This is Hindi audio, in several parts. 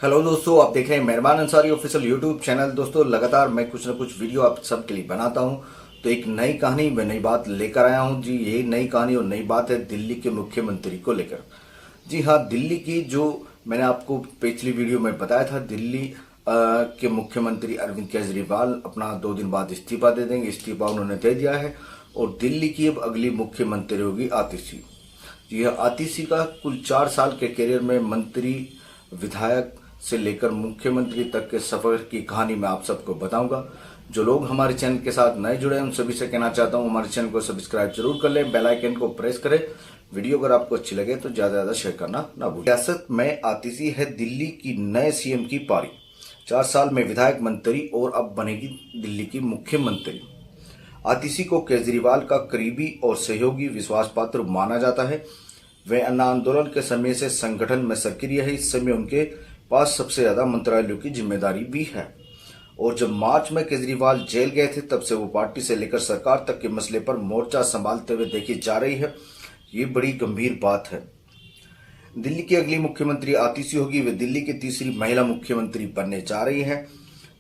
हेलो दोस्तों, आप देख रहे हैं मेहरबान अंसारी ऑफिशियल यूट्यूब चैनल। दोस्तों, लगातार मैं कुछ ना कुछ वीडियो आप सबके लिए बनाता हूं, तो एक नई कहानी व नई बात लेकर आया हूं जी। यही नई कहानी और नई बात है दिल्ली के मुख्यमंत्री को लेकर। जी हाँ, दिल्ली की जो मैंने आपको पिछली वीडियो में बताया था, दिल्ली के मुख्यमंत्री अरविंद केजरीवाल अपना 2 दिन बाद इस्तीफा दे देंगे। इस्तीफा उन्होंने दे दिया है और दिल्ली की अब अगली मुख्यमंत्री होगी आतिशी। जी हाँ, आतिशी का कुल 4 साल के करियर में मंत्री, विधायक से लेकर मुख्यमंत्री तक के सफर की कहानी मैं आप सबको बताऊंगा। जो लोग हमारे चैनल के साथ नए जुड़े हैं उन सभी से कहना चाहता हूं, हमारे चैनल को सब्सक्राइब जरूर कर लें, बेल आइकन को प्रेस करें। वीडियो अगर आपको अच्छी लगे तो ज्यादा शेयर करना ना भूलें। सियासत में आतिशी है दिल्ली की नए सीएम की पारी। 4 साल में विधायक, मंत्री और अब बनेगी दिल्ली की मुख्यमंत्री। आतिशी को केजरीवाल का करीबी और सहयोगी विश्वास पात्र माना जाता है। वे अन्ना आंदोलन के समय से संगठन में सक्रिय है। इस समय उनके पास सबसे ज्यादा मंत्रालयों की जिम्मेदारी भी है। और जब मार्च में केजरीवाल जेल गए थे, तब से वो पार्टी से लेकर सरकार तक के मसले पर मोर्चा संभालते हुए देखी जा रही है। ये बड़ी गंभीर बात है। दिल्ली की अगली मुख्यमंत्री आतिशी होगी। वे दिल्ली की तीसरी महिला मुख्यमंत्री बनने जा रही हैं।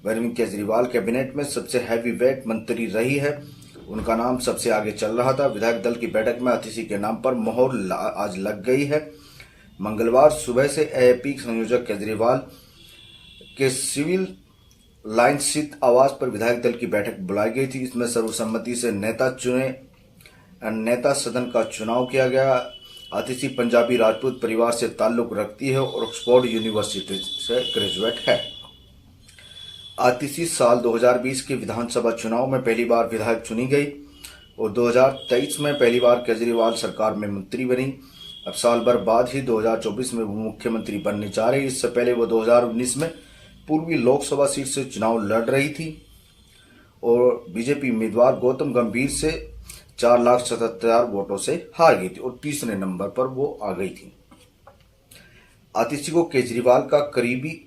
अरविंद केजरीवाल कैबिनेट में सबसे हैवी वेट मंत्री रही है। उनका नाम सबसे आगे चल रहा था। विधायक दल की बैठक में आतिशी के नाम पर मोहर आज लग गई है। मंगलवार सुबह से एएपी संयोजक केजरीवाल के सिविल लाइन स्थित आवास पर विधायक दल की बैठक बुलाई गई थी। इसमें सर्वसम्मति से नेता सदन का चुनाव किया गया। आतिशी पंजाबी राजपूत परिवार से ताल्लुक रखती है और ऑक्सफोर्ड यूनिवर्सिटी से ग्रेजुएट है। आतिशी साल 2020 के विधानसभा चुनाव में पहली बार विधायक चुनी गई और 2023 में पहली बार केजरीवाल सरकार में मंत्री बनी। अब साल भर बाद ही 2024 में वो मुख्यमंत्री बनने जा रही। इससे पहले वो 2019 में पूर्वी लोकसभा सीट से चुनाव लड़ रही थी और बीजेपी उम्मीदवार गौतम गंभीर से 4,77,000 वोटों से हार गई थी और तीसरे नंबर पर वो आ गई थी। आतिशी को केजरीवाल का करीबी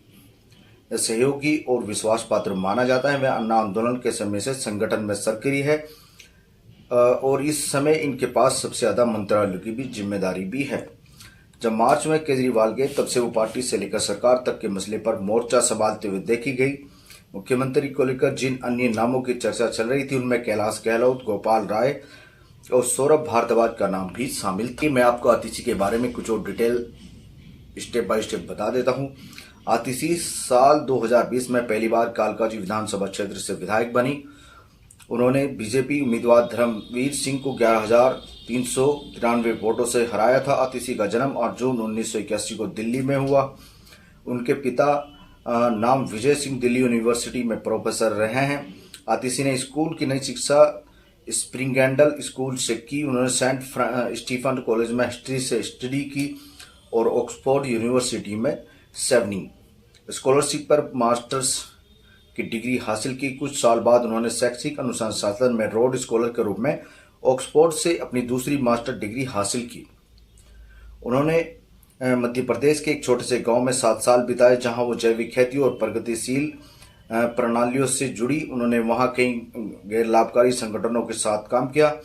सहयोगी और विश्वास पात्र माना जाता है। वह अन्ना आंदोलन के समय से संगठन में सक्रिय है और इस समय इनके पास सबसे ज्यादा मंत्रालयों की भी जिम्मेदारी भी है। जब मार्च में केजरीवाल गए, तब से वो पार्टी से लेकर सरकार तक के मसले पर मोर्चा संभालते हुए देखी गई। मुख्यमंत्री को लेकर जिन अन्य नामों की चर्चा चल रही थी, उनमें कैलाश गहलोत, गोपाल राय और सौरभ भारद्वाज का नाम भी शामिल था। मैं आपको आतिशी के बारे में कुछ और डिटेल स्टेप बाय स्टेप बता देता हूँ। आतिशी साल 2020 में पहली बार कालकाजी विधानसभा क्षेत्र से विधायक बनी। उन्होंने बीजेपी उम्मीदवार धर्मवीर सिंह को 11,393 वोटों से हराया था। आतिशी का जन्म 8 जून 1981 को दिल्ली में हुआ। उनके पिता नाम विजय सिंह दिल्ली यूनिवर्सिटी में प्रोफेसर रहे हैं। आतिशी ने स्कूल की नई शिक्षा स्प्रिंगेंडल स्कूल से की। उन्होंने सेंट स्टीफन कॉलेज में हिस्ट्री से स्टडी की और ऑक्सफोर्ड यूनिवर्सिटी में 7 स्कॉलरशिप पर मास्टर्स की डिग्री हासिल की। कुछ साल बाद उन्होंने शैक्षिक अनुसंधान में रोड स्कॉलर के रूप में ऑक्सफोर्ड से अपनी दूसरी मास्टर डिग्री हासिल की। उन्होंने मध्य प्रदेश के एक छोटे से गांव में 7 साल बिताए, जहां वो जैविक खेती और प्रगतिशील प्रणालियों से जुड़ी। उन्होंने वहां कई गैर लाभकारी संगठनों के साथ काम किया,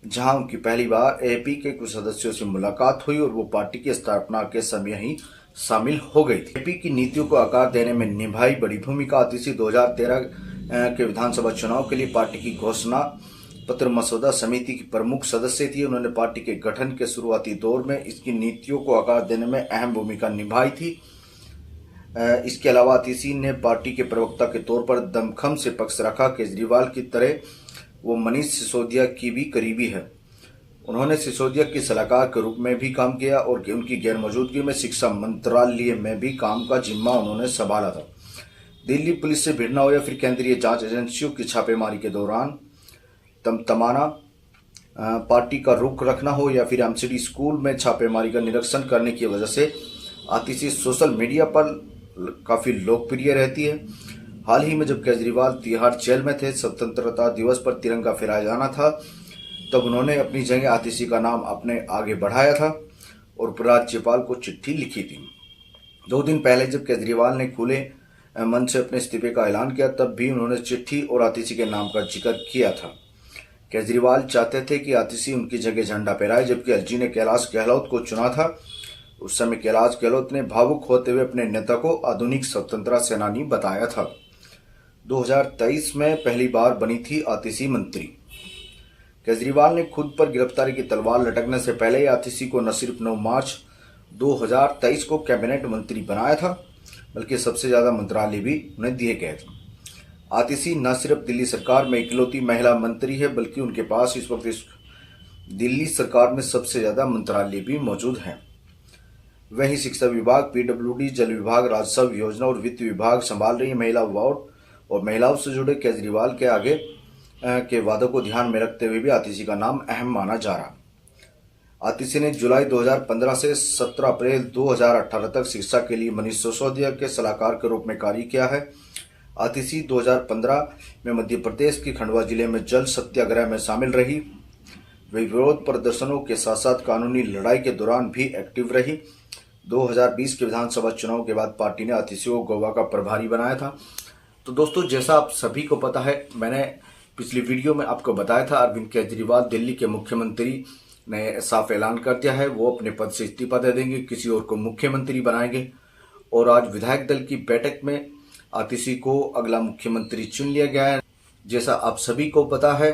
जहां उनकी पहली बार एपी के कुछ सदस्यों से मुलाकात हुई और वो पार्टी की स्थापना के समय ही शामिल हो गई थी। एपी की नीतियों को आकार देने में निभाई बड़ी भूमिका। आतिशी 2013 के विधानसभा चुनाव के लिए पार्टी की घोषणा पत्र मसौदा समिति की प्रमुख सदस्य थी। उन्होंने पार्टी के गठन के शुरुआती दौर में इसकी नीतियों को आकार देने में अहम भूमिका निभाई थी। इसके अलावा आतिशी ने पार्टी के प्रवक्ता के तौर पर दमखम से पक्ष रखा। केजरीवाल की तरह वो मनीष सिसोदिया की भी करीबी है। उन्होंने सिसोदिया की सलाहकार के रूप में भी काम किया और उनकी गैर मौजूदगी में शिक्षा मंत्रालय में भी काम का जिम्मा उन्होंने संभाला था। दिल्ली पुलिस से भिड़ना हो या फिर केंद्रीय जांच एजेंसियों की छापेमारी के दौरान तमाना पार्टी का रुख रखना हो या फिर एमसीडी स्कूल में छापेमारी का निरीक्षण करने की वजह से आतिशी सोशल मीडिया पर काफी लोकप्रिय रहती है। हाल ही में जब केजरीवाल तिहाड़ जेल में थे, स्वतंत्रता दिवस पर तिरंगा फहराया जाना था, तब उन्होंने अपनी जगह आतिशी का नाम अपने आगे बढ़ाया था और उपराज्यपाल को चिट्ठी लिखी थी। 2 दिन पहले जब केजरीवाल ने खुले मन से अपने इस्तीफे का ऐलान किया, तब भी उन्होंने चिट्ठी और आतिशी के नाम का जिक्र किया था। केजरीवाल चाहते थे कि आतिशी उनकी जगह झंडा फहराए, जबकि एलजी ने कैलाश गहलोत को चुना था। उस समय कैलाश गहलोत ने भावुक होते हुए अपने नेता को आधुनिक स्वतंत्रता सेनानी बताया था। 2023 में पहली बार बनी थी आतिशी मंत्री। केजरीवाल ने खुद पर गिरफ्तारी की तलवार लटकने से पहले ही आतिशी को न सिर्फ 9 मार्च 2023 को कैबिनेट मंत्री बनाया था, बल्कि सबसे ज्यादा मंत्रालय भी उन्हें दिए गए थे। आतिशी न सिर्फ दिल्ली सरकार में इकलौती महिला मंत्री है, बल्कि उनके पास इस वक्त दिल्ली सरकार में सबसे ज्यादा मंत्रालय भी मौजूद हैं। वही शिक्षा विभाग, पीडब्ल्यूडी, जल विभाग, राजस्व, योजना और वित्त विभाग संभाल रही महिला वार्ड और महिलाओं से जुड़े केजरीवाल के आगे के वादों को ध्यान में रखते हुए भी आतिशी का नाम अहम माना जा रहा। आतिशी ने जुलाई 2015 से 17 अप्रैल 2018 तक शिक्षा के लिए मनीष सिसोदिया के सलाहकार के रूप में कार्य किया है। आतिशी 2015 में मध्य प्रदेश के खंडवा जिले में जल सत्याग्रह में शामिल रही। वे विरोध प्रदर्शनों के साथ साथ कानूनी लड़ाई के दौरान भी एक्टिव रही। 2020 के विधानसभा चुनाव के बाद पार्टी ने आतिशी को गोवा का प्रभारी बनाया था। तो दोस्तों, जैसा आप सभी को पता है, मैंने पिछली वीडियो में आपको बताया था, अरविंद केजरीवाल दिल्ली के मुख्यमंत्री ने साफ ऐलान कर दिया है वो अपने पद से इस्तीफा दे देंगे, किसी और को मुख्यमंत्री बनाएंगे। और आज विधायक दल की बैठक में आतिशी को अगला मुख्यमंत्री चुन लिया गया है। जैसा आप सभी को पता है,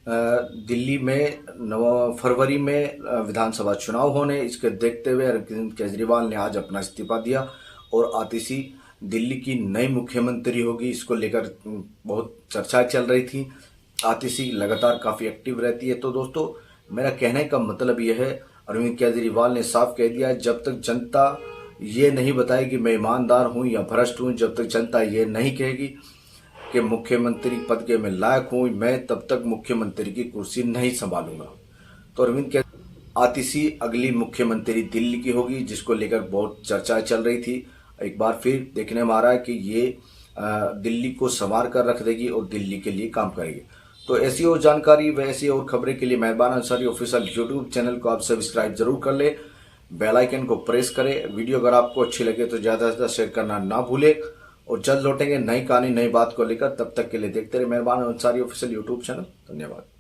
दिल्ली में 9 फरवरी में विधानसभा चुनाव होने, इसके देखते हुए अरविंद केजरीवाल ने आज अपना इस्तीफा दिया और आतिशी दिल्ली की नई मुख्यमंत्री होगी। इसको लेकर बहुत चर्चा चल रही थी। आतिशी लगातार काफ़ी एक्टिव रहती है। तो दोस्तों, मेरा कहने का मतलब यह है, अरविंद केजरीवाल ने साफ कह दिया, जब तक जनता ये नहीं बताएगी मैं ईमानदार हूँ या भ्रष्ट हूँ, जब तक जनता ये नहीं कहेगी कि मुख्यमंत्री पद के मैं लायक हूँ, मैं तब तक मुख्यमंत्री की कुर्सी नहीं संभालूंगा। तो अरविंद आतिशी अगली मुख्यमंत्री दिल्ली की होगी, जिसको लेकर बहुत चर्चा चल रही थी। एक बार फिर देखने में आ रहा है कि ये दिल्ली को संवार कर रख देगी और दिल्ली के लिए काम करेगी। तो ऐसी और जानकारी व ऐसी और खबरें के लिए मेहरबान अंसारी ऑफिशियल यूट्यूब चैनल को आप सब्सक्राइब जरूर कर ले, बेल आइकन को प्रेस करें। वीडियो अगर आपको अच्छी लगे तो ज़्यादा से ज़्यादा शेयर करना ना भूले। और जल्द लौटेंगे नई कहानी नई बात को लेकर। तब तक के लिए देखते रहे मेहरबान अंसारी ऑफिशियल यूट्यूब चैनल। धन्यवाद।